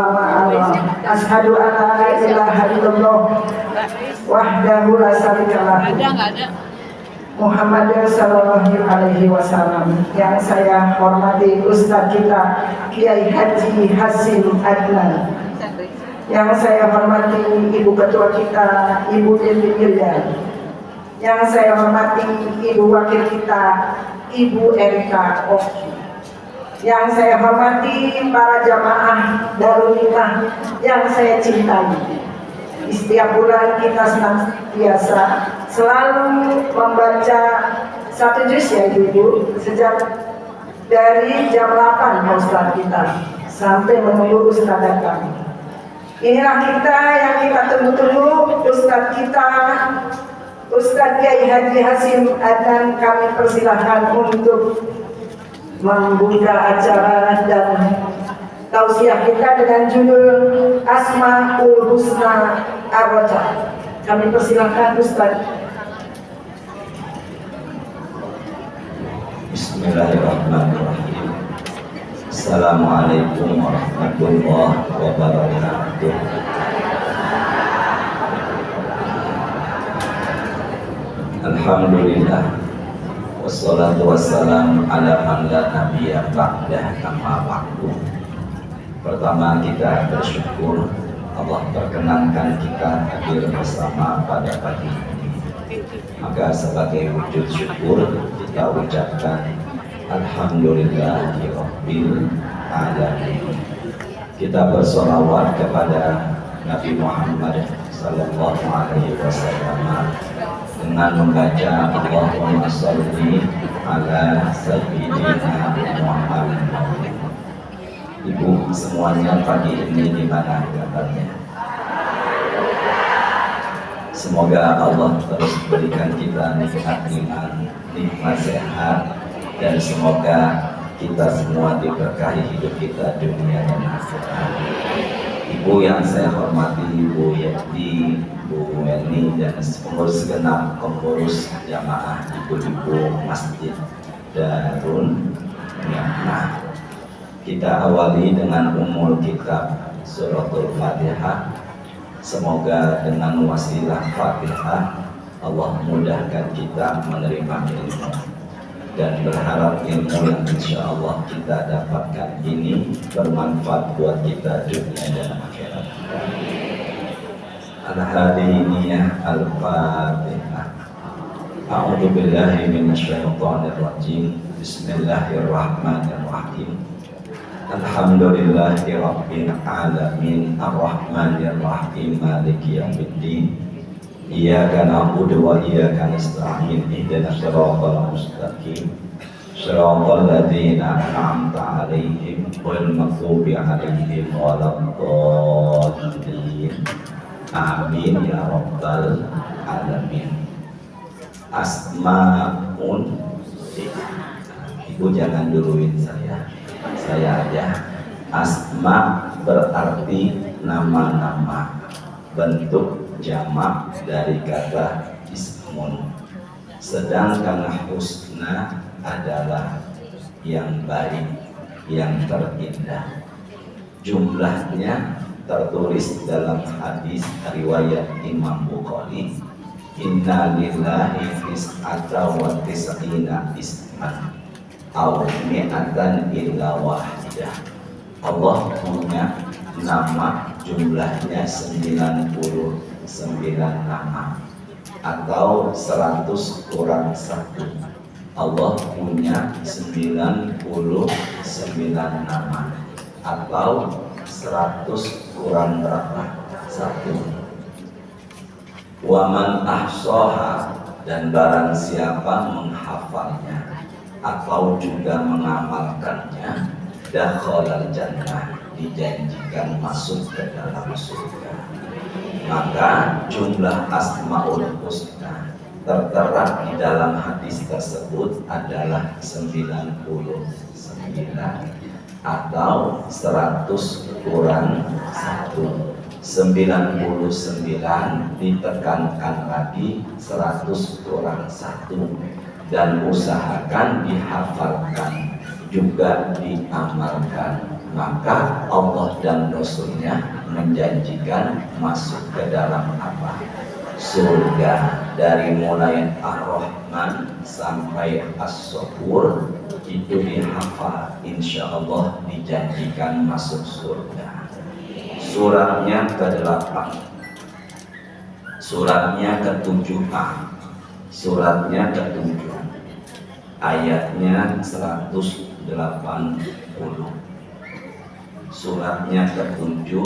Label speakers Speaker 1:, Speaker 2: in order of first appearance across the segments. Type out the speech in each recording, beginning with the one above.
Speaker 1: wa ma'allah. Asyhadu an la ilaha illallah wahdahu la syarikalah. Muhammad sallallahu alaihi wasallam. Yang saya hormati Ustaz kita Kiai Haji Hasim Adnan. Yang saya hormati Ibu Ketua kita Ibu Devi Irian. Yang saya hormati Ibu Wakil kita Ibu Erika Oki. Yang saya hormati para jamaah Darul Hikmah yang saya cintai. Di setiap bulan kita senantiasa selalu membaca satu juz ya Ibu, sejak dari jam 8 Ustaz kita sampai menunggu Ustaz datang. Inilah kita yang kita tunggu-tunggu, Ustaz kita Ustaz Kiai Haji Hasim Adnan, kami persilahkan untuk membuka acara dan tausiah kita dengan judul Asmaul Husna Ar-Raja. Kami persilahkan Ustaz.
Speaker 2: Bismillahirrahmanirrahim. Assalamualaikum warahmatullahi wabarakatuh. Alhamdulillah, wassalatu wassalamu ala man la nabiyya ba'dah, amma ba'du. Pertama kita bersyukur Allah perkenankan kita hadir bersama pada pagi ini. Maka sebagai wujud syukur kita ucapkan Alhamdulillahirabbil alamin. Kita bersolawat kepada Nabi Muhammad sallallahu alaihi wasallam dengan membaca Allahumma sholli ala sayyidina Muhammad. Ibu semuanya pagi ini di mana kabarnya? Semoga Allah terus berikan kita nikmat iman, nikmat sehat, dan semoga kita semua diberkahi hidup kita dunia dan akhirat. Ibu yang saya hormati, Ibu Yati, Bu Weni, dan pengurus genap, pengurus jamaah ibu-ibu Masjid Darul Hikmah. Kita awali dengan umul kitab suratul Fatihah. Semoga dengan wasilah Fatihah Allah mudahkan kita menerima ilmu, dan berharap ilmu yang insya Allah kita dapatkan ini bermanfaat buat kita dunia dan akhirat. Al-Hadiniyah Al-Fatihah. A'udzu billahi minasyaitonir rajim. Bismillahirrahmanirrahim. Alhamdulillahi rabbil alamin, arrahmanir rahim, maliki yaumiddin. Iyyaka na'budu wa iyyaka nasta'in. Ihdinas siratal mustaqim. Shiratal ladzina an'amta 'alaihim ghairil maghdubi 'alaihim waladdallin. Amin ya rabbal alamin. Asmaun. Ibu jangan duluin saya aja. Asma berarti nama-nama, bentuk jamak dari kata ismun. Sedangkan husna adalah yang baik, yang terindah. Jumlahnya tertulis dalam hadis riwayat Imam Bukhari, inna lillahi tis'ata wa tis'ina isman aw mi'atan illa wahidah. Allah punya nama jumlahnya 99 nama atau 100 kurang 1. Allah punya 99 nama atau 100 kurang berapa? 1. Waman ahsoha, dan barang siapa menghafalnya atau juga mengamalkannya, dakhalal jannah, dijanjikan masuk ke dalam surga. Maka jumlah Asmaul Husna tertera di dalam hadis tersebut adalah 99 atau 100 kurang 1. 99 ditekankan lagi 100 kurang 1, dan usahakan dihafalkan juga diamalkan maka Allah dan Rasulnya menjanjikan masuk ke dalam apa? Surga. Dari mulai Ar-Rahman sampai As-Sabur itu dihafal, insya Allah dijanjikan masuk surga. Suratnya ke-8, suratnya ke-7, suratnya ke-7, ayatnya 180. Suratnya ke-7,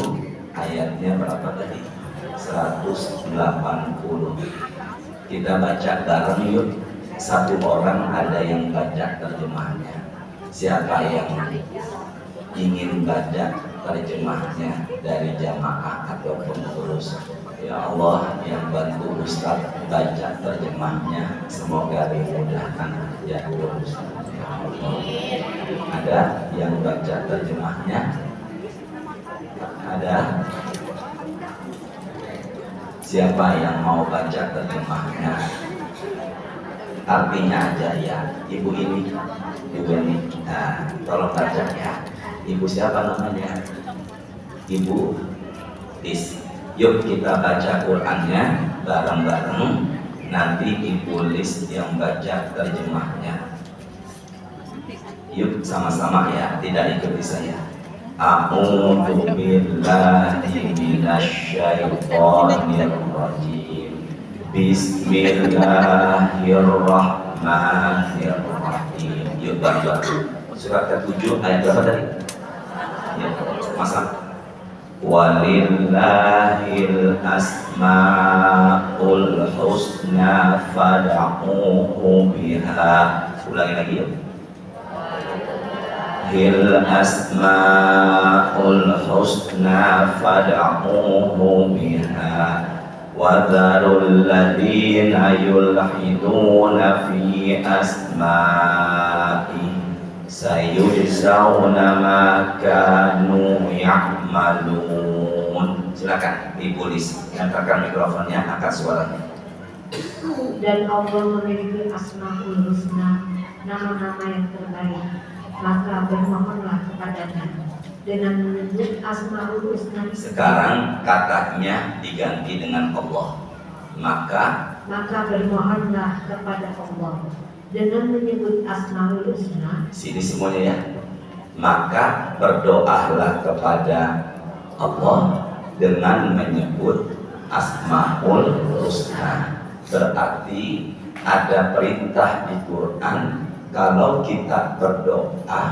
Speaker 2: ayatnya berapa tadi? 180. Kita baca bareng yuk. Satu orang ada yang baca terjemahnya. Siapa yang ingin baca terjemahnya dari jamaah atau pengurus? Ya Allah, yang bantu Ustaz baca terjemahnya, semoga dimudahkan ya Ustaz. Ya Allah. Ada yang baca terjemahnya? Ada? Siapa yang mau baca terjemahnya? Artinya aja ya, ibu ini, nah, tolong baca ya. Ibu siapa namanya? Ibu Is. Yuk kita baca Qurannya bareng-bareng. Nanti Ibu Lis yang baca terjemahnya. Yuk sama-sama ya, tidak ikuti saya. A'udzu billahi minasyaitonir rajim. Bismillahirrahmanirrahim. Yuk bareng-bareng. Surat ke-7 ayat berapa tadi? Ya, masa walillahil asmaul husna fad'uhu biha. Ulangi lagi yuk. Hil asmaul husna fad'uhu biha wa dharul ladzina yulhiduna fi asma'i sayujzauna ma kanu ya'malun. Silakan Ibu Lis, nyatakan mikrofonnya, angkat suaranya.
Speaker 3: Dan Allah memiliki asmaul husna, nama-nama yang terbaik, maka bermohonlah kepadanya dengan menyebut asmaul husna.
Speaker 2: Sekarang katanya diganti dengan Allah, maka
Speaker 3: bermohonlah kepada Allah dengan menyebut asmaul husna.
Speaker 2: sini semuanya ya. Maka berdoalah kepada Allah dengan menyebut asmaul husna. Berarti ada perintah di Quran, kalau kita berdoa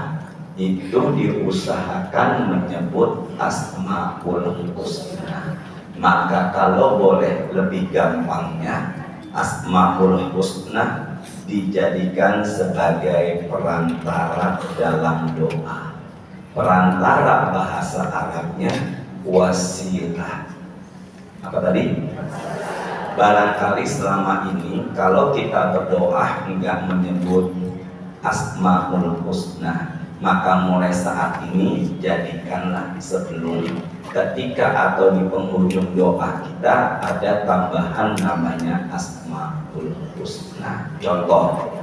Speaker 2: itu diusahakan menyebut asmaul husna. Maka kalau boleh lebih gampangnya, asmaul husna dijadikan sebagai perantara dalam doa. Perantara bahasa Arabnya wasilah. Apa tadi? Barangkali selama ini kalau kita berdoa enggak menyebut asmaul husna, maka mulai saat ini jadikanlah sebelum, ketika atau di penghujung doa kita ada tambahan namanya asmaul husna. Contoh,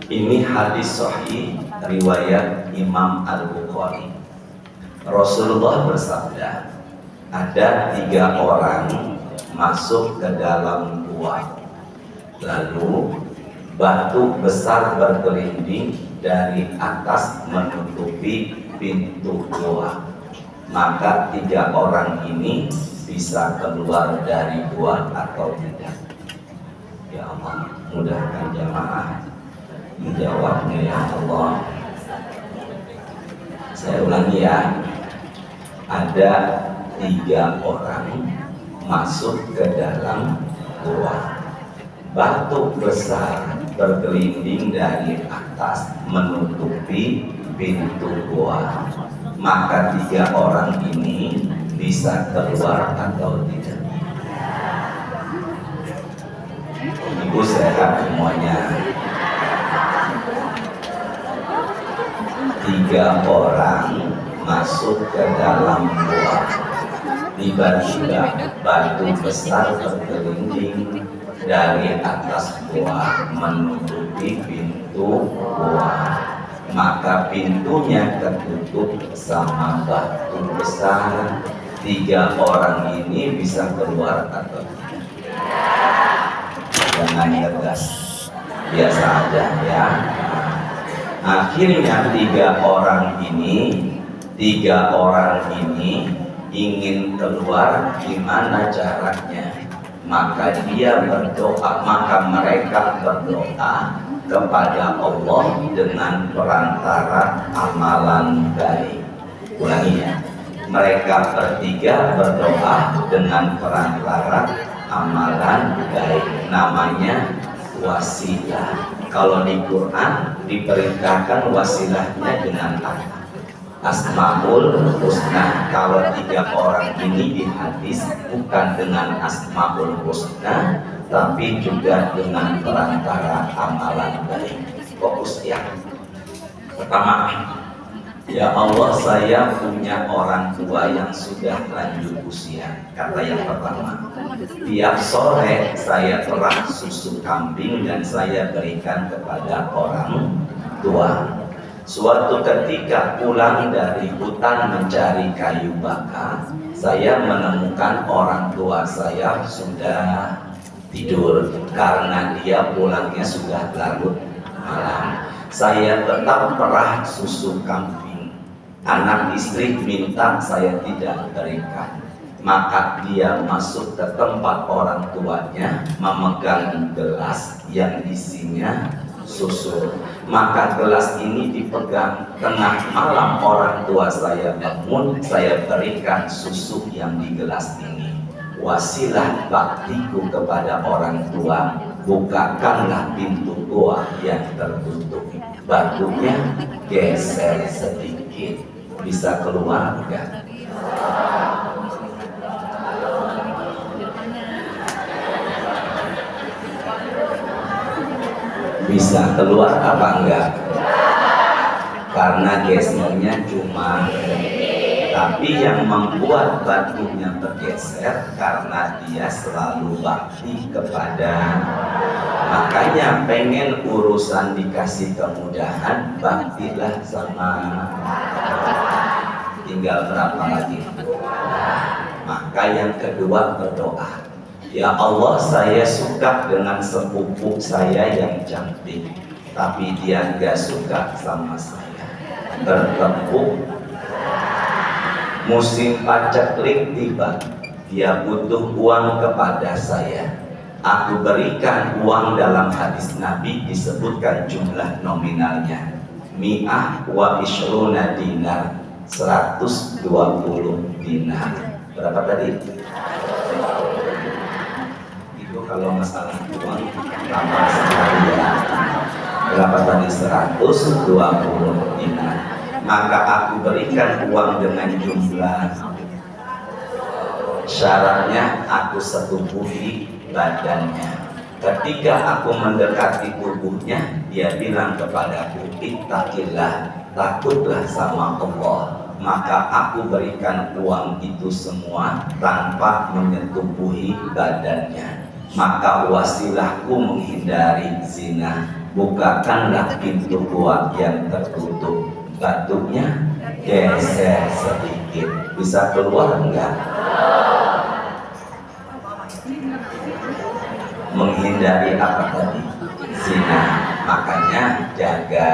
Speaker 2: ini hadis sahih riwayat Imam Al-Bukhari. Rasulullah bersabda, ada 3 orang masuk ke dalam gua, lalu batu besar bergelinding dari atas menutupi pintu gua. Maka 3 orang ini bisa keluar dari gua atau tidak? Ya Allah, mudahkan jamaah menjawabnya ya Allah. Saya ulangi ya, ada 3 orang masuk ke dalam gua. Batu besar bergelinding dari atas menutupi pintu gua. Maka 3 orang ini bisa keluar atau tidak? Ibu sehat semuanya. 3 orang masuk ke dalam gua. Tiba-tiba batu besar bergelinding dari atas gua menutupi pintu gua. maka pintunya tertutup sama batu besar. 3 orang ini bisa keluar atau jangan tegas, biasa aja ya. Akhirnya 3 orang ini ingin keluar, gimana caranya? Maka mereka berdoa kepada Allah dengan perantara amalan baik. Ulangi ya, mereka bertiga berdoa dengan perantara amalan baik, namanya wasilah. Kalau di Quran diperintahkan wasilahnya dengan Asmaul Husna. Kalau 3 orang ini di hadis bukan dengan Asmaul Husna, tapi juga dengan perantara amalan baik. Fokus ya. Pertama, ya Allah, saya punya orang tua yang sudah lanjut usia. Kata yang pertama, tiap sore saya perah susu kambing dan saya berikan kepada orang tua. Suatu ketika pulang dari hutan mencari kayu bakar, saya menemukan orang tua saya sudah tidur karena dia pulangnya sudah larut malam. Saya tetap perah susu kambing. Anak istri minta saya tidak berikan. Maka dia masuk ke tempat orang tuanya memegang gelas yang isinya susu. Maka gelas ini dipegang. Tengah malam orang tua saya bangun, saya berikan susu yang di gelas ini. Wasilah baktiku kepada orang tua, bukakanlah pintu goa yang tertutup. Batunya geser sedikit, bisa keluar enggak? Bisa keluar apa enggak? Karena gesernya cuma, tapi yang membuat batunya bergeser karena dia selalu bakti kepada. Makanya pengen urusan dikasih kemudahan, baktilah sama. Tinggal berapa lagi? Maka yang kedua berdoa, ya Allah, saya suka dengan sepupu saya yang cantik, tapi dia nggak suka sama saya. Bertepuk, musim paceklik tiba, dia butuh uang kepada saya. Aku berikan uang. Dalam hadis Nabi disebutkan jumlah nominalnya mi'ah wa ishruna dinar, 120 dinar. Berapa tadi? Kalau masalah uang tambah sekali ya. Berapa tadi? 120 dinar. Maka aku berikan uang dengan jumlah. Syaratnya aku setubuhi badannya. Ketika aku mendekati tubuhnya, dia bilang kepadaku, ittaqillah, takutlah sama Allah. Maka aku berikan uang itu semua tanpa menyetubuhi badannya. Maka wasilahku menghindari zina. Bukakanlah pintu gua yang tertutup. Batunya geser sedikit, bisa keluar enggak? Menghindari apa tadi? Zina. Makanya jaga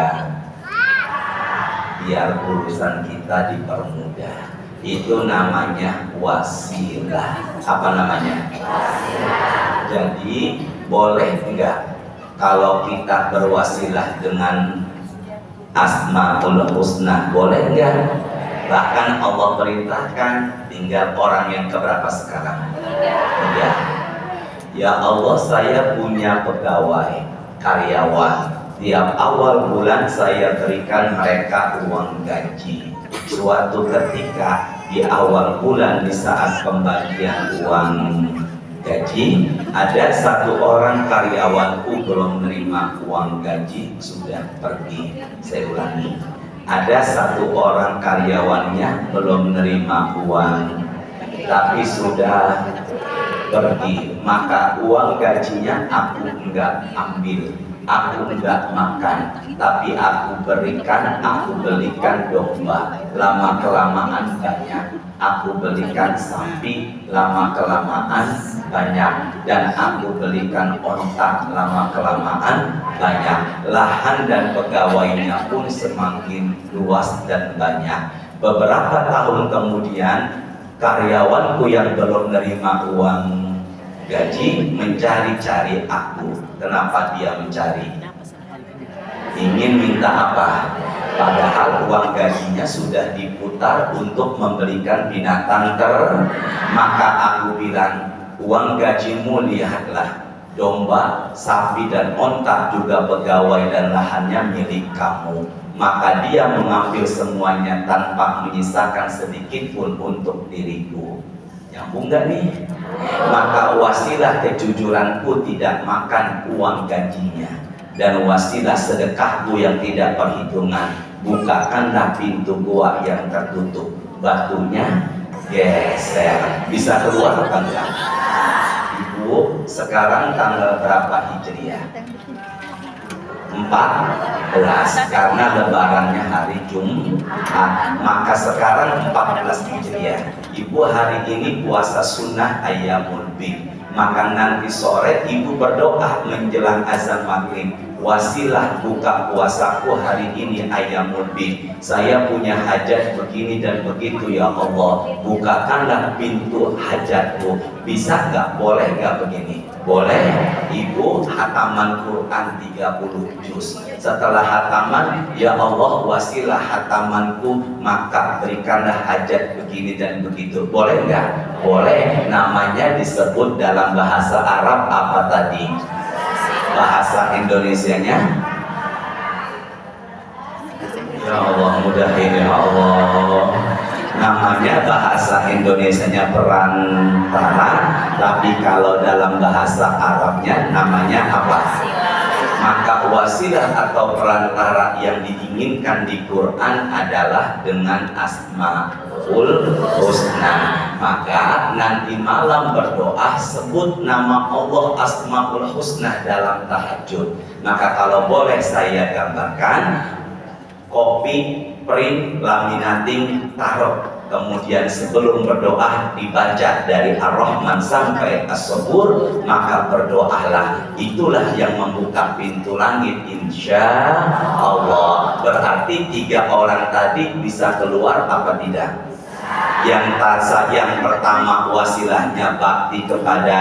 Speaker 2: biar urusan kita dipermudah. Itu namanya wasilah. Apa namanya? Wasilah. Jadi boleh enggak kalau kita berwasilah dengan Asmaul Husna? Boleh enggak? Bahkan Allah perintahkan, tinggal orang yang keberapa sekarang? Ya. Ya Allah, saya punya pegawai, karyawan. Tiap awal bulan saya berikan mereka uang gaji. Suatu ketika di awal bulan, di saat pembagian uang gaji, ada satu orang karyawanku belum menerima uang gaji, sudah pergi. Saya ulangi, ada satu orang karyawannya belum menerima uang, tapi sudah pergi. Maka uang gajinya aku enggak ambil, aku enggak makan, tapi aku belikan domba, lama kelamaan banyak. Aku belikan sapi, lama kelamaan banyak. Dan aku belikan onta, lama kelamaan banyak. Lahan dan pegawainya pun semakin luas dan banyak. Beberapa tahun kemudian, karyawanku yang belum menerima uang gaji mencari-cari aku. Kenapa dia mencari? Ingin minta apa? Padahal uang gajinya sudah diputar untuk membelikan binatang maka aku bilang, uang gajimu lihatlah, domba, sapi dan onta juga pegawai dan lahannya milik kamu. Maka dia mengambil semuanya tanpa menyisakan sedikit pun untuk diriku. Nyambung gak nih? Maka wasilah kejujuranku tidak makan uang gajinya, dan wasilah sedekahku yang tidak perhitungan. Bukakanlah pintu gua yang tertutup, batunya geser. Bisa keluar apa enggak? Ibu, sekarang tanggal berapa Hijriah? 14, karena lebarannya hari Jumat, maka sekarang 14 Hijriah. Ibu hari ini puasa sunnah Ayyamul Bid, maka nanti sore ibu berdoa menjelang azan maghrib, wasilah buka puasaku hari ini Ayyamul Bid, saya punya hajat begini dan begitu ya Allah, bukakanlah pintu hajatku. Bisa nggak? Boleh nggak begini? Boleh. Ibu hataman Quran 30 juz. Setelah hataman, ya Allah wasilah hatamanku, maka berikanlah hajat begini dan begitu. Boleh nggak? Boleh. Namanya disebut dalam bahasa Arab apa tadi? Bahasa Indonesianya? Ya Allah, mudahin ya Allah. Namanya bahasa Indonesianya perantara, tapi kalau dalam bahasa Arabnya namanya apa? Maka wasilah atau perantara yang diinginkan di Quran adalah dengan Asmaul Husna. Maka nanti malam berdoa sebut nama Allah Asmaul Husna dalam tahajud. Maka kalau boleh saya gambarkan, kopi, print, laminating, taruh. Kemudian sebelum berdoa dibaca dari Ar-Rahman sampai As-Sabur, maka berdoalah. Itulah yang membuka pintu langit insya Allah. Berarti 3 orang tadi bisa keluar apa tidak? Yang pertama wasilahnya bakti kepada,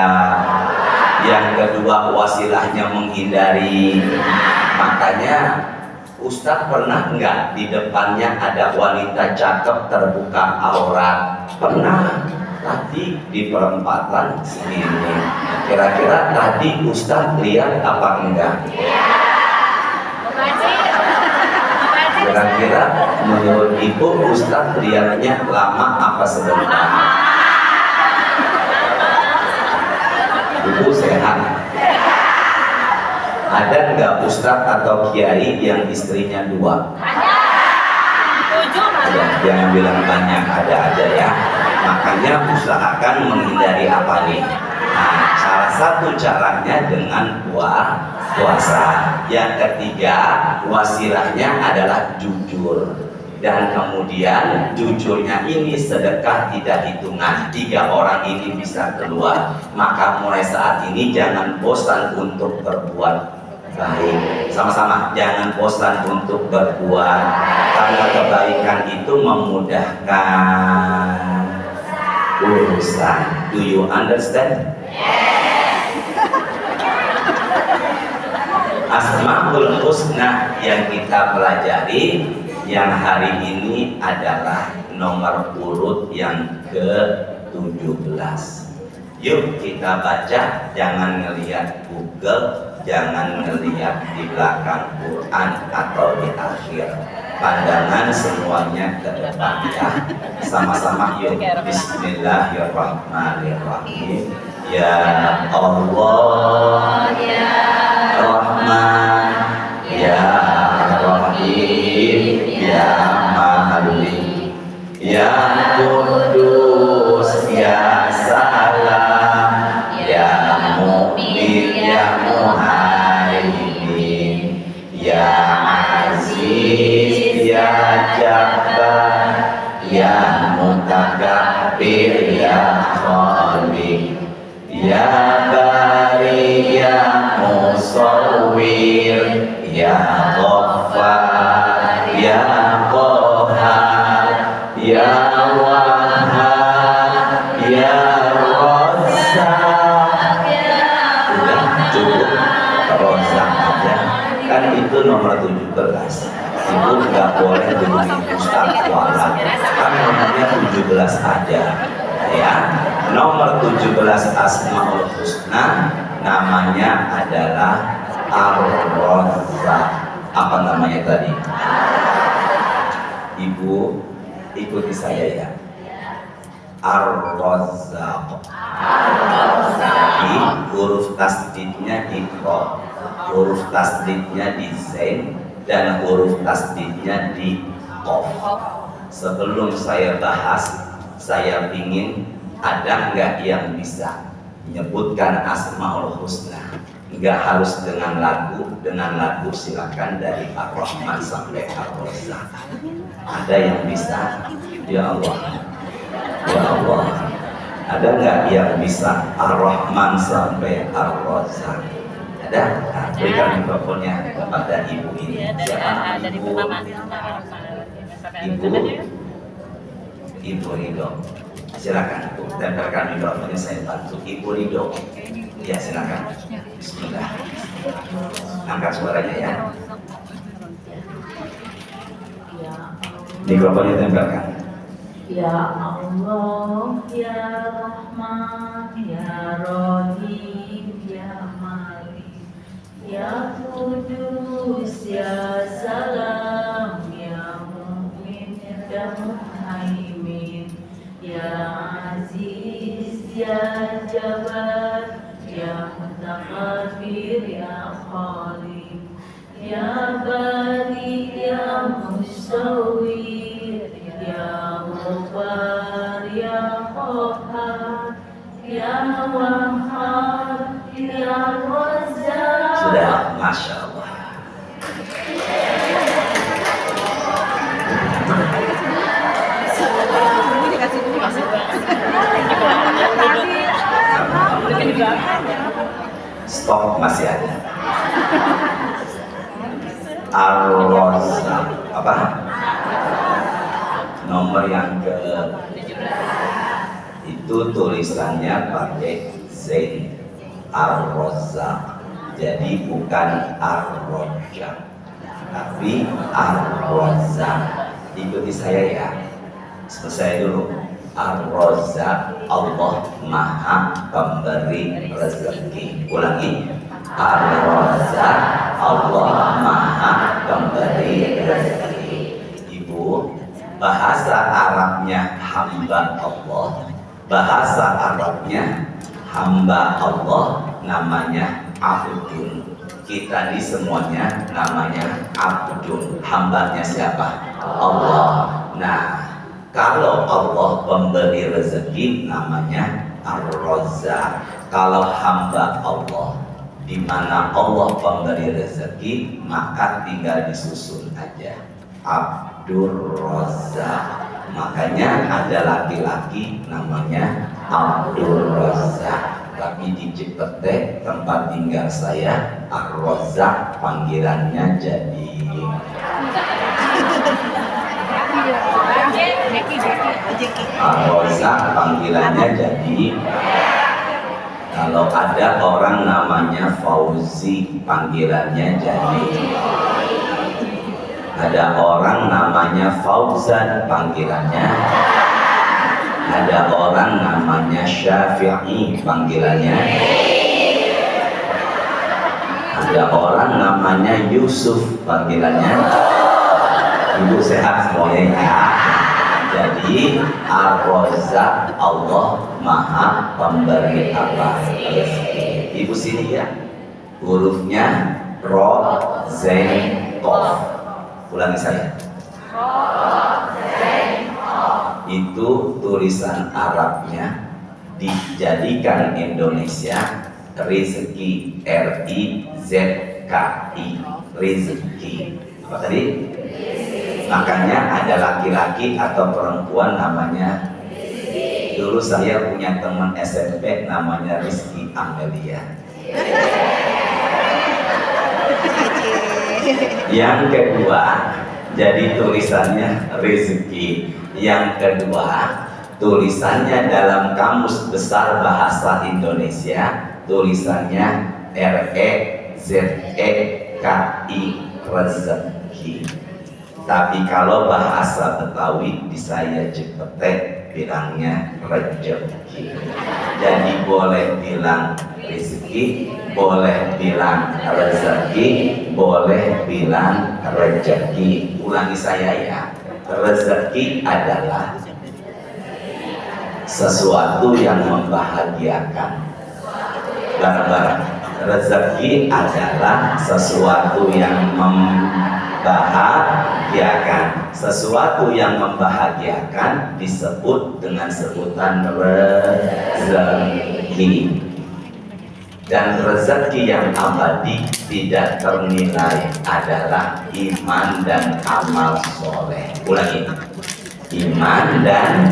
Speaker 2: yang kedua wasilahnya menghindari. Makanya Ustadz pernah nggak di depannya ada wanita cakep terbuka aurat? Pernah. Tadi di perempatan sini. Kira-kira tadi Ustadz lihat apa enggak? Kira-kira menurut ibu Ustadz lihatnya lama apa sebentar? Ibu sehat? Ada nggak Ustadz atau kiai yang istrinya 2? Ya, jangan bilang banyak, ada aja ya. Makanya usahakan menghindari apa nih? Nah, salah satu caranya dengan puasa. Yang ketiga, wasilahnya adalah jujur. Dan kemudian jujurnya ini sedekah tidak hitungan. 3 orang ini bisa keluar. Maka mulai saat ini jangan bosan untuk berbuat baik. Sama-sama, jangan bosan untuk berbuat, karena kebaikan itu memudahkan urusan. Do you understand? Asmaul Husna yang kita pelajari yang hari ini adalah nomor urut yang ke-17. Yuk kita baca, jangan ngelihat Google, jangan ngelihat di belakang Quran atau di akhir. Pandangan semuanya ke depan ya. Sama-sama yuk. Bismillahirrahmanirrahim. Ya Allah, ya Rahman, ya Rahim, ya Malik, ya Qudus, ya Salam, ya Mu'min, ya Muhaimin, ya Jabbar, ya Mutakabbir, ya Khaliq, ya Bari, ya Musawwir, ya Ghaffar, ya Qahhar, ya Wahhab, ya Razzaq. Udah cukup Razzaq aja. Kan itu nomor 17. Ibu nggak boleh diberi Ustaz Wala. Kan nomornya 17 aja. Ya, nomor 17 Asmaul Husna namanya adalah Ar-Razzaq. Apa namanya tadi? Ibu ikuti saya ya. Ar-Razzaq. Di huruf tasdidnya di ro, huruf tasdidnya di zain, dan huruf tasdidnya di qaf. Sebelum saya bahas, saya ingin ada nggak yang bisa menyebutkan Asmaul Husna? Nggak harus dengan lagu silakan dari Ar-Rahman sampai Ar-Razzaq. Ada yang bisa? Ya Allah, ya Allah. Ada nggak yang bisa Ar-Rahman sampai Ar-Razzaq? Ada? Nah, berikan mikrofonnya kepada ibu ini. Siapa ibu? Ibu Ridho. Silakan ibu, tempelkan mikrofonnya, saya bantu. Ibu Ridho. Ya silakan. Bismillah. Angkat suaranya ya. Mikrofonnya tempelkan.
Speaker 3: Ya Allah, ya Rahman, ya Rahim, ya Malik, ya Kudus, ya Salam, ya Mu'min, ya Muhaimin, ya Aziz, ya Jabbar, ya Mutakabbir, ya Khaliq, ya Bari, ya Musawwir, ya Ghaffar, ya Qahhar, ya Wahhab, ya Razzaq.
Speaker 2: Sudah, Masya Allah. Stop, masih ada. Ar-Razzaq. Apa? Nomor yang ke itu tulisannya pakai zain, Ar-Razzaq. Jadi bukan Ar-Razzaq, tapi Ar-Razzaq. Ikuti saya ya. Selesai dulu. Ar-Razzaq, Allah Maha Pemberi rezeki. Ulangi. Ar-Razzaq, Allah Maha Pemberi rezeki. Ibu, bahasa Arabnya hamba Allah, bahasa Arabnya hamba Allah namanya abdun. Kita ini semuanya namanya abdun. Hambanya siapa? Allah. Nah, kalau Allah pemberi rezeki namanya Ar-Razzaq. Kalau hamba Allah, di mana Allah pemberi rezeki, maka tinggal disusun aja Abdur Razzaq. Makanya ada laki-laki namanya Abdur Razzaq. Tapi di Cipete tempat tinggal saya, Ar-Razzaq panggilannya jadi Ar-Razzaq panggilannya jadi. Kalau ada orang namanya Fauzi, panggilannya jadi. Ada orang namanya Fauzan, panggilannya. Ada orang namanya Syafi'i, panggilannya. Ada orang namanya Yusuf, panggilannya. Ibu sehat semuanya ya. Jadi Ar-Razzaq, Allah Maha Pemberi apa? Rezeki. Ibu sini ya. Hurufnya Ro, Zain, Qaf. Ulangi saya. Ro, Zain, Qaf. Itu tulisan Arabnya dijadikan Indonesia rezeki, R-I-Z-K-I, rezeki. Apa tadi? Makanya ada laki-laki atau perempuan namanya. Dulu saya punya teman SMP namanya Rizky Amelia. Yang kedua, jadi tulisannya rezeki. Yang kedua, tulisannya dalam Kamus Besar Bahasa Indonesia, tulisannya REZEKI, rezeki. Tapi kalau bahasa Betawi di saya Jepete bilangnya rezeki. Jadi boleh bilang rezeki, boleh bilang rezeki, boleh bilang rezeki. Ulangi saya ya. Rezeki adalah sesuatu yang membahagiakan. Barang-barang. Rezeki adalah sesuatu yang membahagiakan. Sesuatu yang membahagiakan disebut dengan sebutan rezeki. Dan rezeki yang abadi tidak ternilai adalah iman dan amal soleh. Ulangi. Iman dan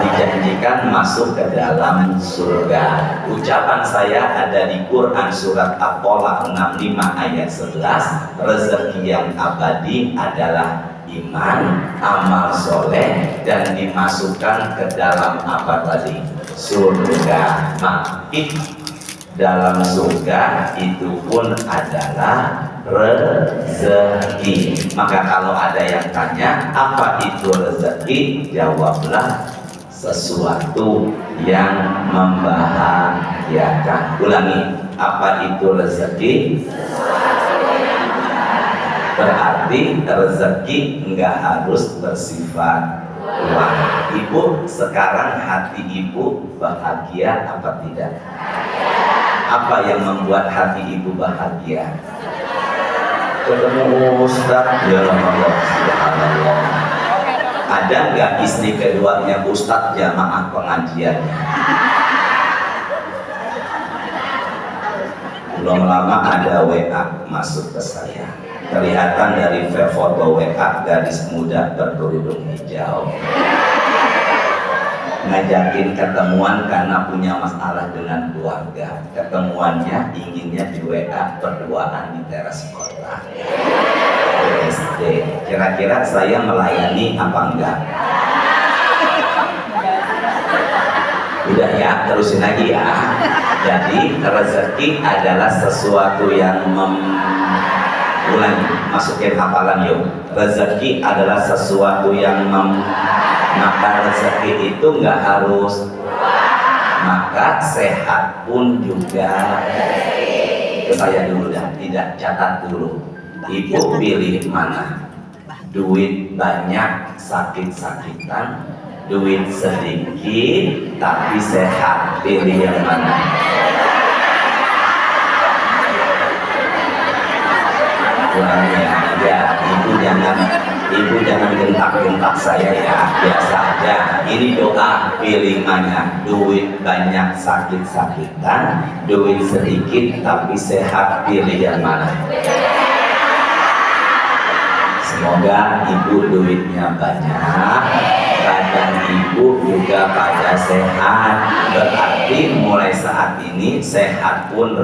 Speaker 2: dijanjikan masuk ke dalam surga. Ucapan saya ada di Quran surat At-Tolak 65 ayat 11. Rezeki yang abadi adalah iman, amal soleh, dan dimasukkan ke dalam apa tadi? Surga. Dalam surga itu pun adalah rezeki. Maka kalau ada yang tanya apa itu rezeki, jawablah sesuatu yang membahagiakan. Ulangi, apa itu rezeki? Berarti rezeki enggak harus bersifat uang. Ibu, sekarang hati ibu bahagia apa tidak? Apa yang membuat hati ibu bahagia? Ketemu Ustaz, ya Allah, subhanallah. Ada nggak istri keduanya Ustaz jamaah pengajiannya? Belum lama ada WA masuk ke saya. Kelihatan dari foto WA gadis muda berkerudung hijau. Ngajakin ketemuan karena punya masalah dengan keluarga. Ketemuannya inginnya di WA berduaan di teras kota SD. Kira-kira saya melayani apa enggak? Udah ya, terusin lagi ya. Jadi rezeki adalah sesuatu yang masukin hafalan yuk. Rezeki adalah sesuatu yang maka rezeki itu nggak harus, maka sehat pun juga. Ke saya dulu dah, tidak catat dulu. Ibu pilih mana? Duit banyak sakit-sakitan, duit sedikit tapi sehat, pilih yang mana? Ya, ibu jangan gentak-gentak saya ya, biasa aja. Ini doa, pilih mana? Duit banyak sakit-sakitan, duit sedikit tapi sehat, pilih yang mana? Semoga ibu duitnya banyak, badan ibu juga pada sehat. Berarti mulai saat ini sehat pun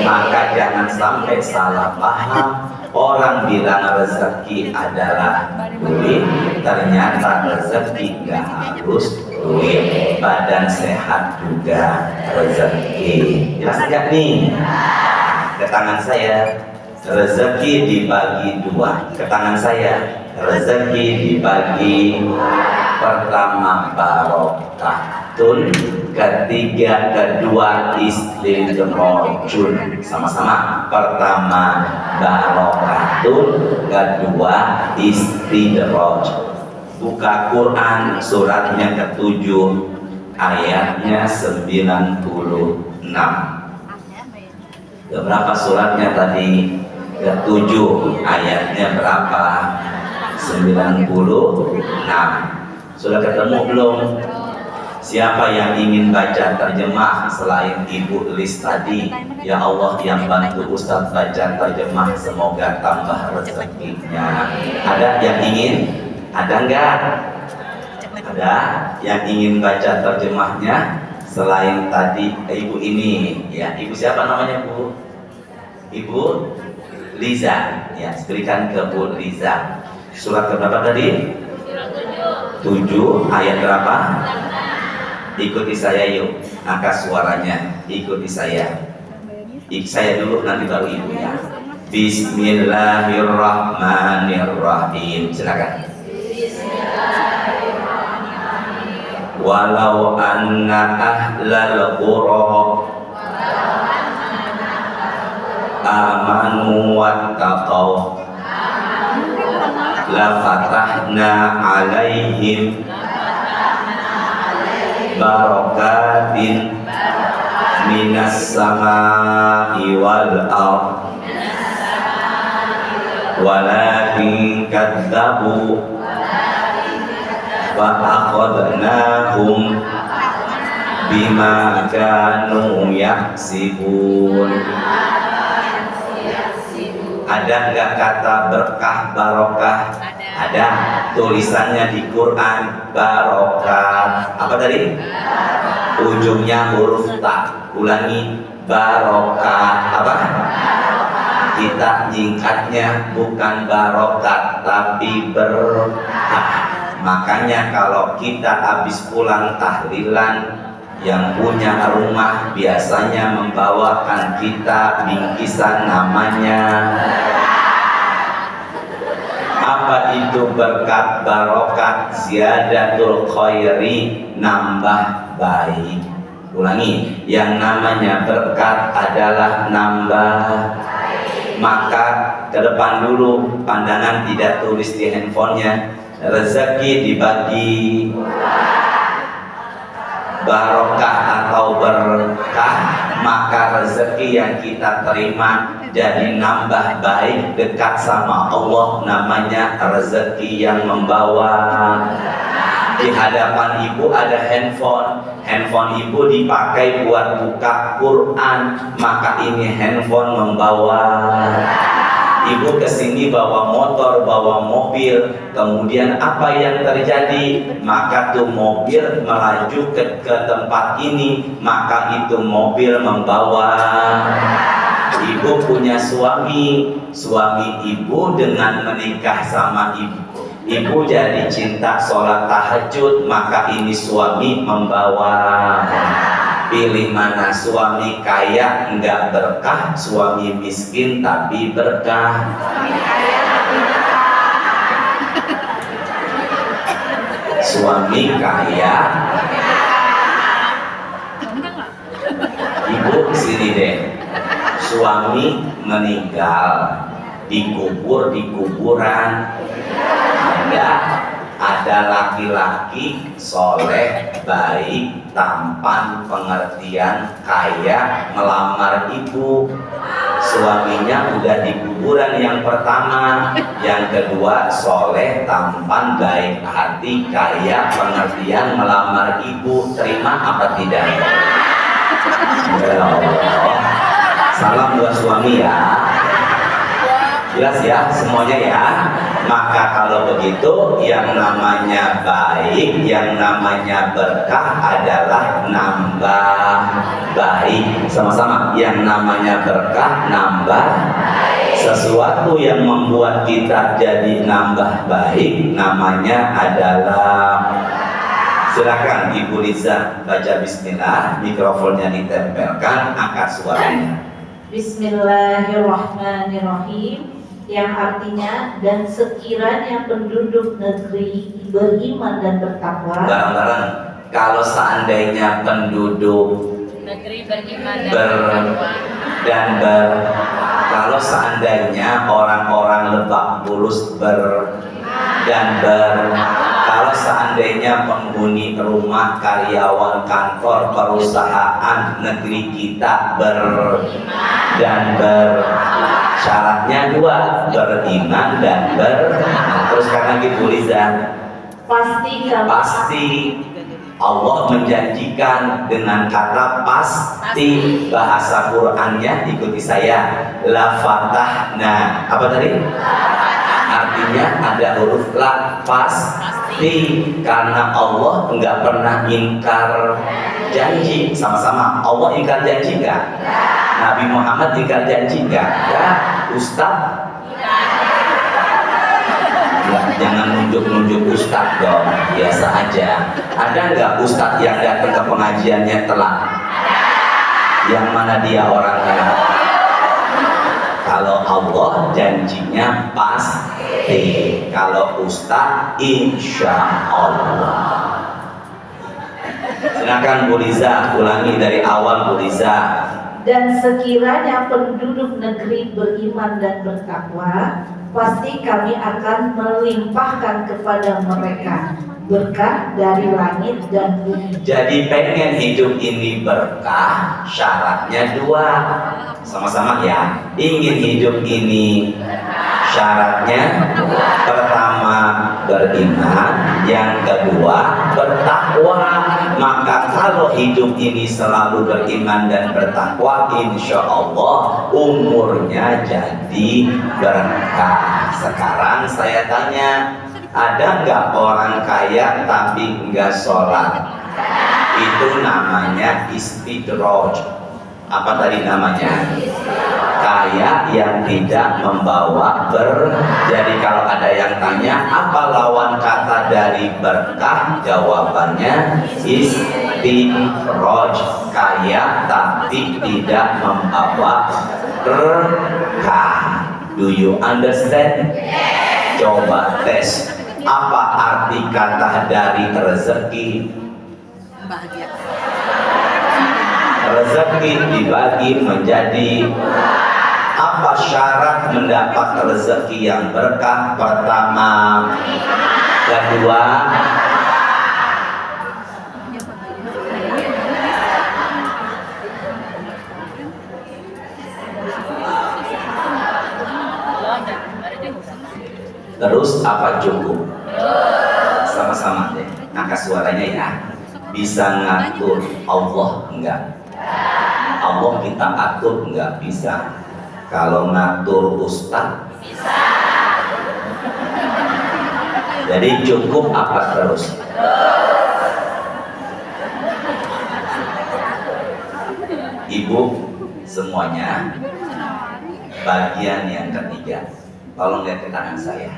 Speaker 2: maka jangan sampai salah paham. Orang bilang rezeki adalah duit, ternyata rezeki nggak harus duit. Badan sehat juga rezeki. Jelas nggak nih? Ke tangan saya, rezeki dibagi dua. Ke tangan saya, rezeki dibagi pertama barokatun, ketiga kedua istidrojun. Sama-sama. Pertama barokatun, kedua istidroj. Buka Quran suratnya ke-7 ayatnya 96. Berapa suratnya tadi? Ke-7 ayatnya berapa? 96. Sudah ketemu belum? Siapa yang ingin baca terjemah selain Ibu Lis tadi? Ya Allah yang bantu Ustadz baca terjemah, semoga tambah rezekinya. Ada yang ingin? Ada enggak? Ada yang ingin baca terjemahnya selain tadi Ibu ini? Ya, Ibu siapa namanya Bu? Ibu Liza. Ya, berikan ke Bu Liza. Surat berapa tadi? 7 ayat berapa? Ikuti saya yuk, angkat suaranya, ikuti saya. Saya dulu nanti baru ibunya. Bismillahirrahmanirrahim. Silakan. Walau anna ahlal qura amanu wattaqau la fatahna alaihim barakatin minas samai wal ardh walakin kadzabu fa akhadnahum bima kanu yaksibun. Ada enggak kata berkah barokah? Ada, tulisannya di Quran barokah. Apa tadi? Ujungnya huruf ta. Ulangi, barokah. Apa? Kita singkatnya bukan barokat tapi berkah. Makanya kalau kita habis pulang tahlilan, yang punya rumah biasanya membawakan kita bingkisan namanya apa itu? Berkat barokat, ziyadatul khairi, nambah baik. Ulangi, yang namanya berkat adalah nambah. Maka ke depan dulu, pandangan tidak tulis di handphonenya. Rezeki dibagi barokah atau berkah, maka rezeki yang kita terima jadi nambah baik, dekat sama Allah, namanya rezeki yang membawa. Di hadapan ibu ada handphone ibu dipakai buat buka Quran, maka ini handphone membawa. Ibu kesini bawa motor, bawa mobil, kemudian apa yang terjadi? Maka tuh mobil melaju ke tempat ini, maka itu mobil membawa. Ibu punya suami ibu dengan menikah sama ibu jadi cinta sholat tahajud, maka ini suami membawa. Pilih mana? Suami kaya enggak berkah, suami miskin tapi berkah. Suami kaya, ibu kesini deh. Suami meninggal, dikubur di kuburan. Ada laki-laki soleh, baik, tampan, pengertian, kaya, melamar ibu. Suaminya udah di kuburan yang pertama, yang kedua soleh, tampan, baik hati, kaya, pengertian, melamar ibu. Terima apa tidak? Ya Allah. Salam buat suami ya. Jelas ya semuanya ya. Maka kalau begitu, yang namanya baik, yang namanya berkah adalah nambah baik. Sama-sama, yang namanya berkah nambah sesuatu yang membuat kita jadi nambah baik, namanya adalah. Silakan Ibu Liza baca bismillah, mikrofonnya ditempelkan, angkat suaranya.
Speaker 3: Bismillahirrahmanirrahim, yang artinya dan sekiranya penduduk negeri beriman dan bertakwa.
Speaker 2: Bareng-bareng, kalau seandainya penduduk
Speaker 3: Negeri beriman
Speaker 2: kalau seandainya orang-orang Lebak Bulus kalau seandainya penghuni rumah, karyawan kantor, perusahaan negeri kita syaratnya dua, beriman dan terus karena gitu Liza, pasti Allah menjanjikan dengan kata pasti. Bahasa Qur'annya ikuti saya, la fatahna. Apa tadi? Artinya ada huruf la, pasti. Karena Allah nggak pernah ingkar janji. Sama-sama, Allah ingkar janji nggak? Nabi Muhammad ingkar janji nggak? Ya, Ustaz. Jangan nunjuk-nunjuk ustadz dong, biasa aja. Ada nggak ustadz yang datang ke pengajiannya telat? Yang mana dia orangnya? Kalau Allah janjinya pasti, kalau ustadz insya Allah. Silakan Bu Liza, ulangi dari awal Bu Liza.
Speaker 3: Dan sekiranya penduduk negeri beriman dan bertakwa, pasti kami akan melimpahkan kepada mereka berkah dari langit dan bumi.
Speaker 2: Jadi pengen hidup ini berkah, syaratnya dua. Sama-sama ya. Ingin hidup ini syaratnya pertama beriman, yang kedua bertakwa. Maka kalau hidup ini selalu beriman dan bertakwa, insya Allah umurnya jadi berkah. Sekarang saya tanya, ada nggak orang kaya tapi nggak sholat? Itu namanya istidraj. Apa tadi namanya? Kaya yang tidak membawa Jadi kalau ada yang tanya apa lawan kata dari berkah, jawabannya istidraj. Kaya tapi tidak membawa berkah. Do you understand? Coba tes. Apa arti kata dari rezeki?
Speaker 4: Bahagia.
Speaker 2: Rezeki dibagi menjadi apa syarat mendapat rezeki yang berkah? Pertama, kedua, terus apa cukup? Sama-sama deh, angkat suaranya ya. Bisa ngatur Allah enggak? Allah kita atur enggak? Bisa. Kalau ngatur ustaz bisa. Jadi cukup apa terus? Ibu semuanya, bagian yang ketiga, tolong lihat ke tangan saya.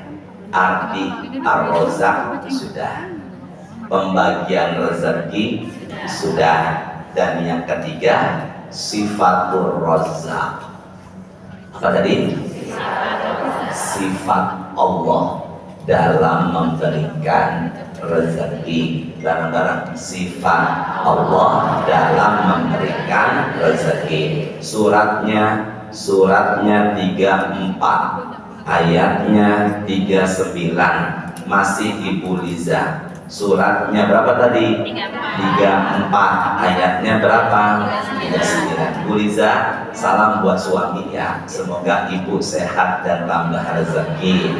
Speaker 2: Arti ar-rozak sudah, pembagian rezeki sudah, dan yang ketiga sifatul rozak. Apa tadi? Sifat Allah dalam memberikan rezeki. Barang-barang sifat Allah dalam memberikan rezeki. Suratnya 34, ayatnya 39. Masih Ibu Liza. Suratnya berapa tadi? 34. Ayatnya berapa? 39. Bu Liza, salam buat suami ya. Semoga ibu sehat dan tambah rezeki.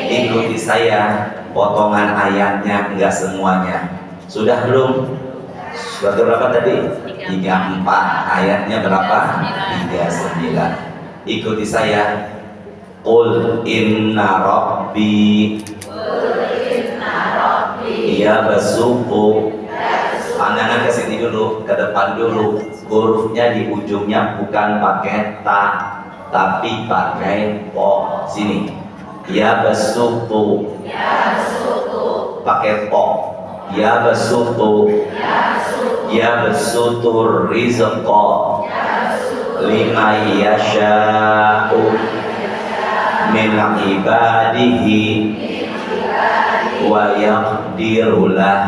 Speaker 2: Ikuti saya, potongan ayatnya enggak semuanya. Sudah belum? Surat berapa tadi? 34. Ayatnya berapa? 39. Ikuti saya. Qul inna rabbi iya basuku. Pandangan ke sini dulu, ke depan dulu. Hurufnya di ujungnya bukan pakai ta, tapi pakai po. Sini. Ya basuku. Pakai po. Ya basuku. Ya basutur rizqo. Lima yasha'u min ibadihi wa yaqdirulah.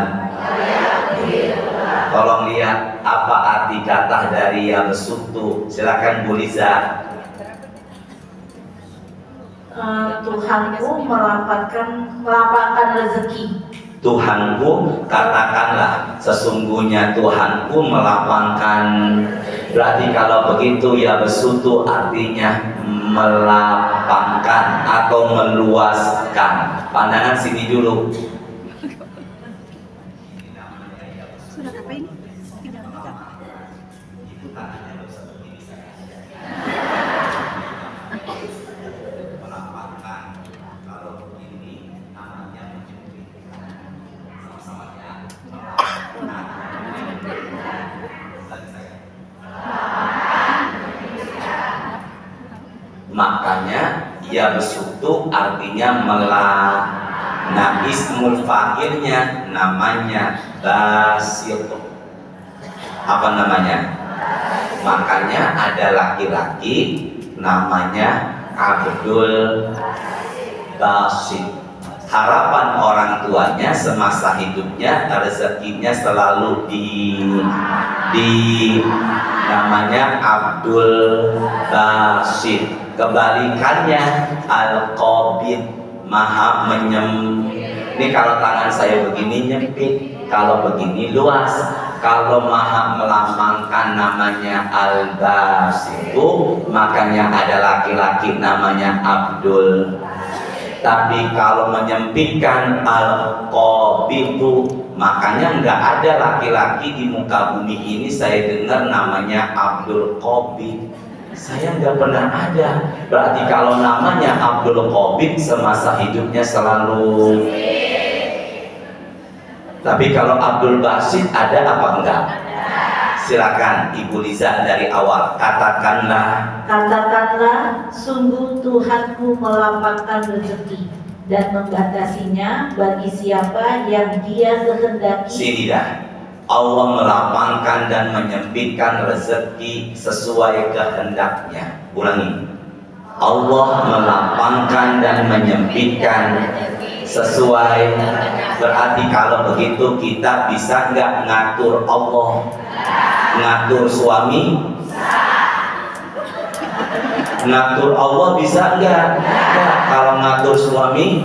Speaker 2: Tolong lihat apa arti kata dari yang besutu. Silakan Bu Liza.
Speaker 3: Tuhanku melapangkan rezeki.
Speaker 2: Tuhanku, katakanlah sesungguhnya Tuhanku melapangkan. Berarti kalau begitu ya besutu artinya melapangkan atau meluaskan. Pandangan sini dulu. Ya besutu artinya melah. Nah ismul fa'ilnya namanya basit. Apa namanya? Makanya ada laki-laki namanya Abdul Basit. Harapan orang tuanya semasa hidupnya rezekinya selalu di namanya Abdul Basit. Kebalikannya Al-Qabid, maha ini kalau tangan saya begini nyempit, kalau begini luas. Kalau maha melambangkan namanya Al-Basitu, makanya ada laki-laki namanya Abdul. Tapi kalau menyempitkan Al-Qabidu, makanya nggak ada laki-laki di muka bumi ini saya dengar namanya Abdul Qabid. Saya nggak pernah ada. Berarti kalau namanya Abdul Qabid semasa hidupnya selalu. Tapi kalau Abdul Basit ada apa enggak? Silakan Ibu Liza dari awal. Katakanlah, sungguh Tuhanku melapangkan rezeki dan membatasinya bagi siapa yang Dia kehendaki. Sini dah. Allah melapangkan dan menyempitkan rezeki sesuai kehendaknya. Ulangi. Allah melapangkan dan menyempitkan sesuai. Berarti kalau begitu kita bisa nggak ngatur Allah? Ngatur suami? Ngatur Allah bisa nggak? Kalau ngatur suami,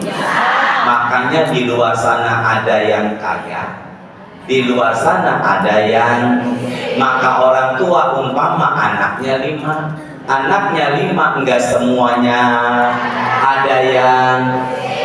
Speaker 2: makanya di luar sana ada yang kaya, di luar sana ada yang, maka orang tua umpama anaknya 5, enggak semuanya ada yang.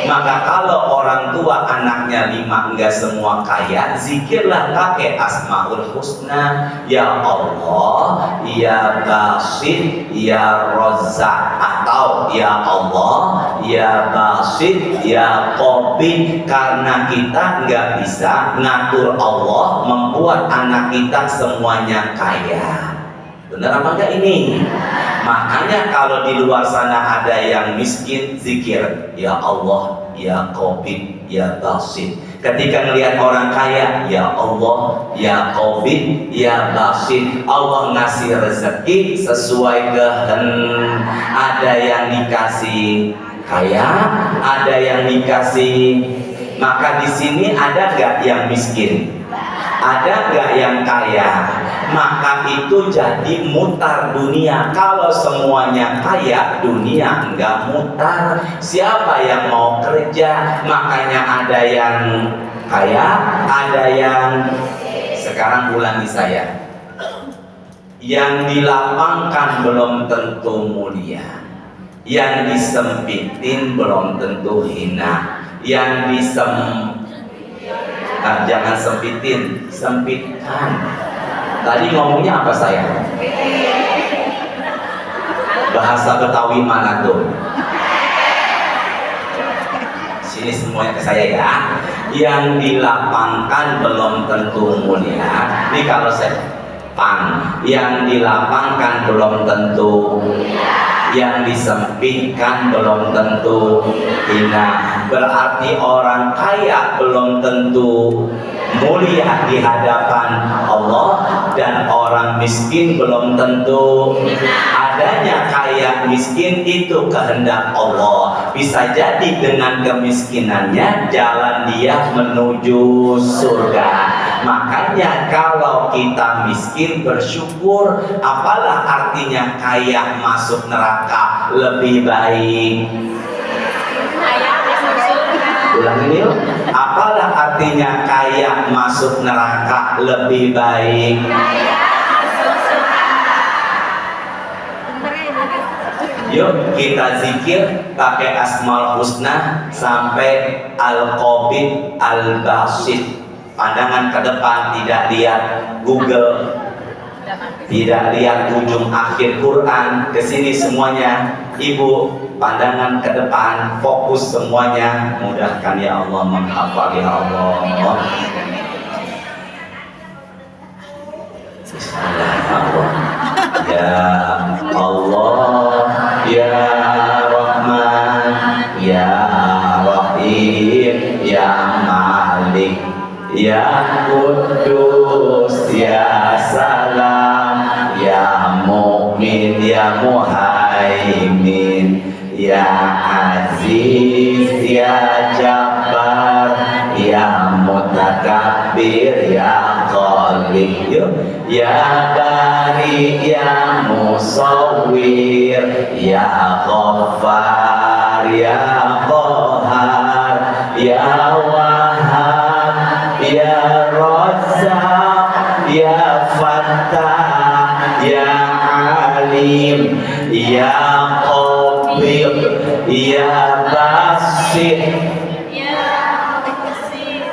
Speaker 2: Maka kalau orang tua anaknya 5 enggak semua kaya, zikirlah pakai Asmaul Husna. Ya Allah, Ya Basit, Ya Razzaq, atau Ya Allah, Ya Basit, Ya Qabid. Karena kita enggak bisa ngatur Allah membuat anak kita semuanya kaya. Benar apa enggak ini? Makanya kalau di luar sana ada yang miskin, zikir Ya Allah, Ya Qabid, Ya Basit. Ketika melihat orang kaya, Ya Allah, Ya Qabid, Ya Basit. Allah ngasih rezeki sesuai kehendak. Ada yang dikasih kaya, ada yang dikasih. Maka di sini ada nggak yang miskin? Ada nggak yang kaya? Maka itu jadi mutar dunia. Kalau semuanya kaya, dunia enggak mutar. Siapa yang mau kerja? Makanya ada yang kaya, ada yang. Sekarang ulangi saya. Yang dilapangkan belum tentu mulia, yang disempitin belum tentu hina, yang jangan sempitin, sempitkan. Tadi ngomongnya apa saya? Bahasa Betawi mana tuh? Sini semuanya ke saya ya. Yang dilapangkan belum tentu mulia. Ini kalau saya yang dilapangkan belum tentu, yang disempitkan belum tentu hina. Berarti orang kaya belum tentu mulia di hadapan Allah, dan orang miskin belum tentu. Adanya kaya miskin itu kehendak Allah. Bisa jadi dengan kemiskinannya jalan dia menuju surga. Makanya kalau kita miskin bersyukur. Apalah artinya kaya masuk neraka lebih baik? Ulangi yuk. Apalah artinya kaya masuk neraka lebih baik? Yuk kita zikir pakai Asmaul Husna sampai Al-Qabid, Al-Basit. Pandangan ke depan, tidak lihat Google, tidak lihat ujung akhir Quran. Kesini semuanya. Ibu, pandangan ke depan, fokus semuanya. Mudahkan ya Allah, menghafal ya Allah. Bismillahirrahmanirrahim. Ya Allah, Ya Rahman, ya Rahim ya Malik ya Kudus ya Salam ya Mu'min ya Muhaimin ya Aziz ya Jabbar ya Mutakabbir ya Khaliq ya Bari ya Musawwir ya Ghaffar ya Qahhar ya Wahhab ya Razzaq ya Fattah ya Alim ya Qabid ya Basit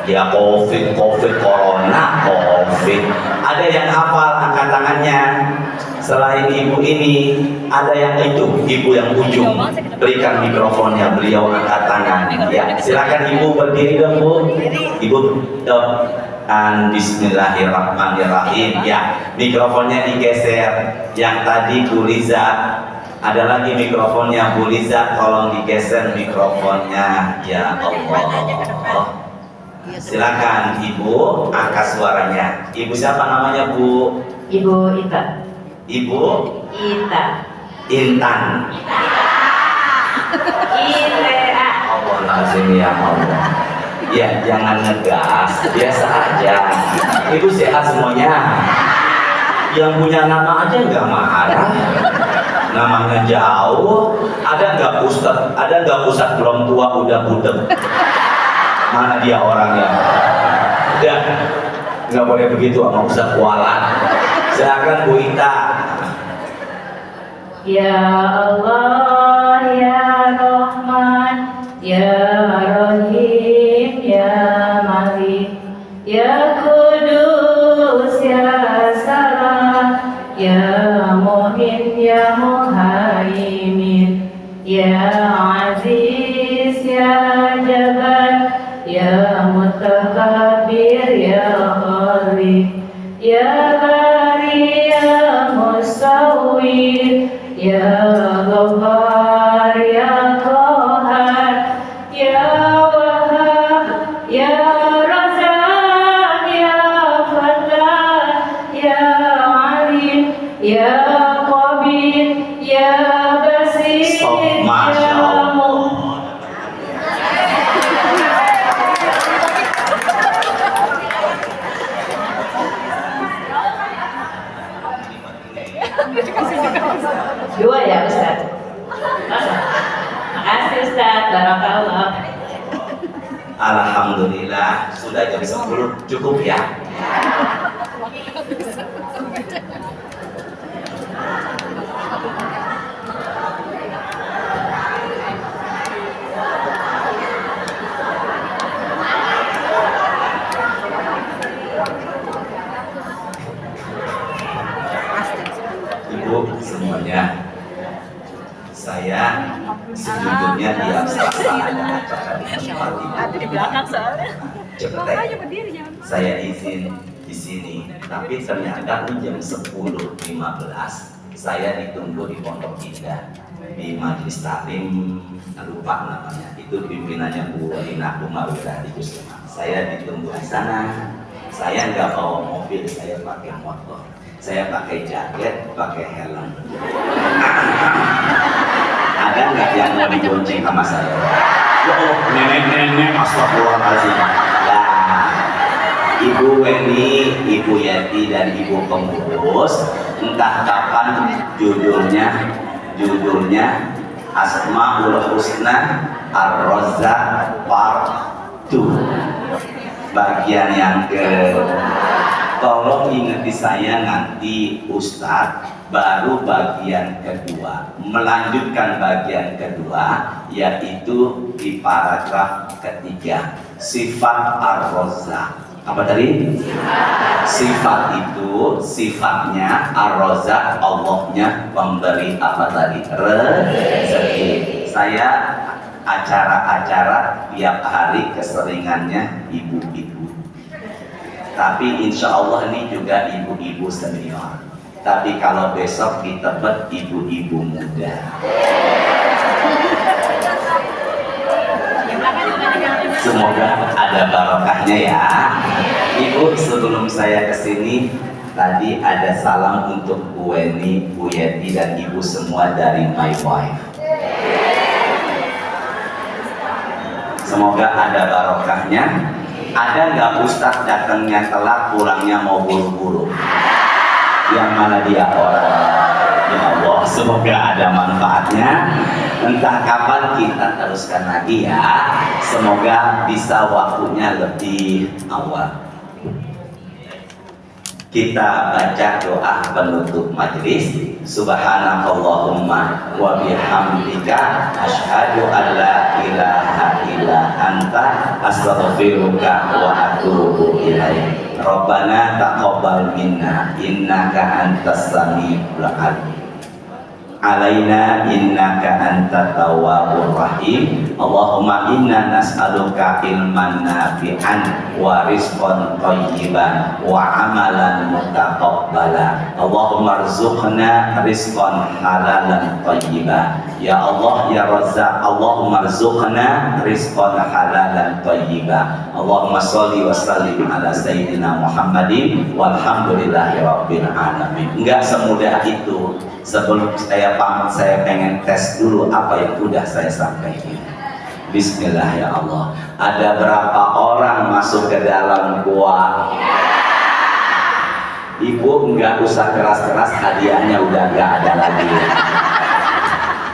Speaker 2: ya COVID corona COVID. Ada yang hafal, angkat tangannya. Selain ibu ini, ada yang itu, ibu yang ujung. Berikan mikrofonnya, beliau angkat tangan. Ya, silakan ibu berdiri dong bu. Ibu dong. Bismillahirrahmanirrahim. Ya, mikrofonnya digeser. Yang tadi Bu Liza, ada lagi mikrofonnya Bu Liza, tolong digeser mikrofonnya. Ya Allah. Silakan ibu angkat suaranya. Ibu siapa namanya bu?
Speaker 3: Ibu Ita.
Speaker 2: Ibu
Speaker 3: Ita.
Speaker 2: Intan.
Speaker 3: Ita.
Speaker 2: Allah lazim ya Allah. Ya jangan ngegas, biasa aja. Ibu sehat semuanya. Yang punya nama aja nggak marah. Namanya jauh. Ada nggak Ustadz? Ada nggak Ustadz belum tua udah budek? Mana dia orangnya? Udah, nggak boleh begitu sama Ustaz kualat. Silakan Bu Ita.
Speaker 3: Ya Allah ya Rahman ya Rahim ya Malik ya Kudus ya Salam ya Mu'min ya Muhaimin ya Aziz ya Jabbar ya Mutakabbir ya Khaliq ya Bari ya Musawwir ya Ghaffar ya Qahhar ya Wahhab ya Razzaq ya Fattah ya Alim ya Qabid ya Basit
Speaker 2: Stop, Masya
Speaker 3: ya
Speaker 2: Allah.
Speaker 3: Dua ya Ustaz. Makasih Ustaz, barakallah.
Speaker 2: Alhamdulillah sudah jam 10 cukup ya. Ibu semuanya, saya sejujurnya tiap Selasa ada acara di tempat ibu.
Speaker 4: Ada di belakang soalnya.
Speaker 2: Cepet
Speaker 4: Makanya berdiri jangan.
Speaker 2: saya izin di sini, tapi ternyata jam 10.15 saya ditunggu di Pondok Indah di Majelis Taklim, lupa namanya, itu pimpinannya Bu Lina Umarudah di Kusuma. Saya ditunggu di sana. Saya nggak bawa mobil, saya pakai motor. Saya pakai jaket, pakai helm. Ada nggak yang mau dibonceng sama saya? Oh, nenek-nenek, astagfirullahaladzim. Nah, Ibu Weni, Ibu Yati, dan Ibu Pengurus, entah kapan judulnya Asmaul Husna Ar-Razzaq Part 2, bagian yang ke. Tolong ingeti saya nanti Ustadz, baru bagian kedua, melanjutkan bagian kedua, yaitu di paragraf ketiga, sifat Ar-Razzaq. Apa tadi? Sifat itu, sifatnya Ar-Razzaq, Allahnya pemberi apa tadi? Rezeki. Saya acara-acara tiap hari keseringannya ibu-ibu. Tapi insya Allah ini juga ibu-ibu senior. Tapi kalau besok di Tebet ibu-ibu muda. ada barokahnya ya. Ibu, sebelum saya kesini tadi ada salam untuk Bu Weni, Bu Yeti dan ibu semua dari my wife. Semoga ada barokahnya. Ada nggak Ustadz datangnya telat, pulangnya mau buru-buru? Yang mana dia orang? Ya Allah, semoga ada manfaatnya. Entah kapan kita teruskan lagi ya. Semoga bisa waktunya lebih awal. Kita baca doa penutup majelis. Subhanakallahumma wa bihamdika asyhadu an la ilaha illa anta astaghfiruka wa atubu ilaik. Rabbana taqabbal minna innaka antas samiul alim. Alaina innaka antat tawwabur rahim. Allahumma inna nas'aluka ilman nafi'an wa rizqan thayyiban wa amalan mutaqabbala. Allahumma rzuqna rizqan halalan thayyiban. Ya Allah ya Razzaq, Allahumma rzuqna rizqan halalan thayyiban. Allahumma sholli wa sallim ala sayyidina Muhammadin walhamdulillahi rabbil alamin. Enggak semudah itu. Sebelum saya pamit, saya pengen tes dulu apa yang udah saya sampaikan. Bismillah ya Allah. Ada berapa orang masuk ke dalam gua? Ibu nggak usah keras-keras, hadiahnya udah nggak ada lagi.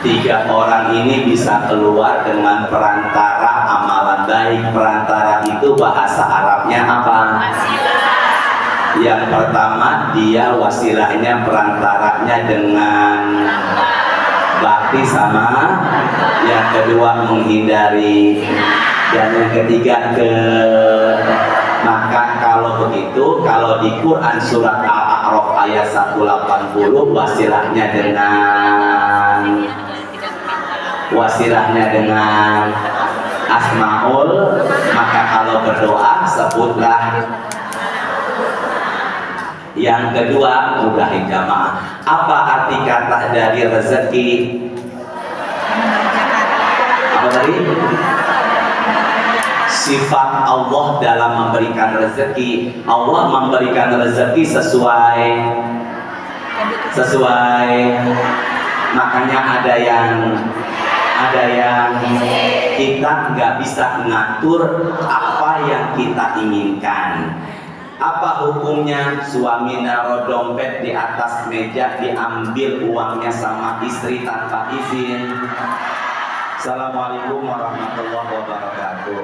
Speaker 2: 3 orang ini bisa keluar dengan perantara amalan baik. Perantara itu bahasa Arabnya apa? Yang pertama, dia wasilahnya, perantaranya dengan bakti sama. Yang kedua, menghindari. Dan yang ketiga, maka kalau begitu, kalau di Quran surat Al-A'raf ayat 180, wasilahnya dengan Asmaul, maka kalau berdoa sebutlah. Yang kedua, mudah jamaah. Apa arti kata dari rezeki? Apa tadi? Sifat Allah dalam memberikan rezeki. Allah memberikan rezeki sesuai. Makanya ada yang kita nggak bisa mengatur apa yang kita inginkan. Apa hukumnya suami naruh dompet di atas meja, diambil uangnya sama istri tanpa izin? Assalamualaikum warahmatullahi wabarakatuh.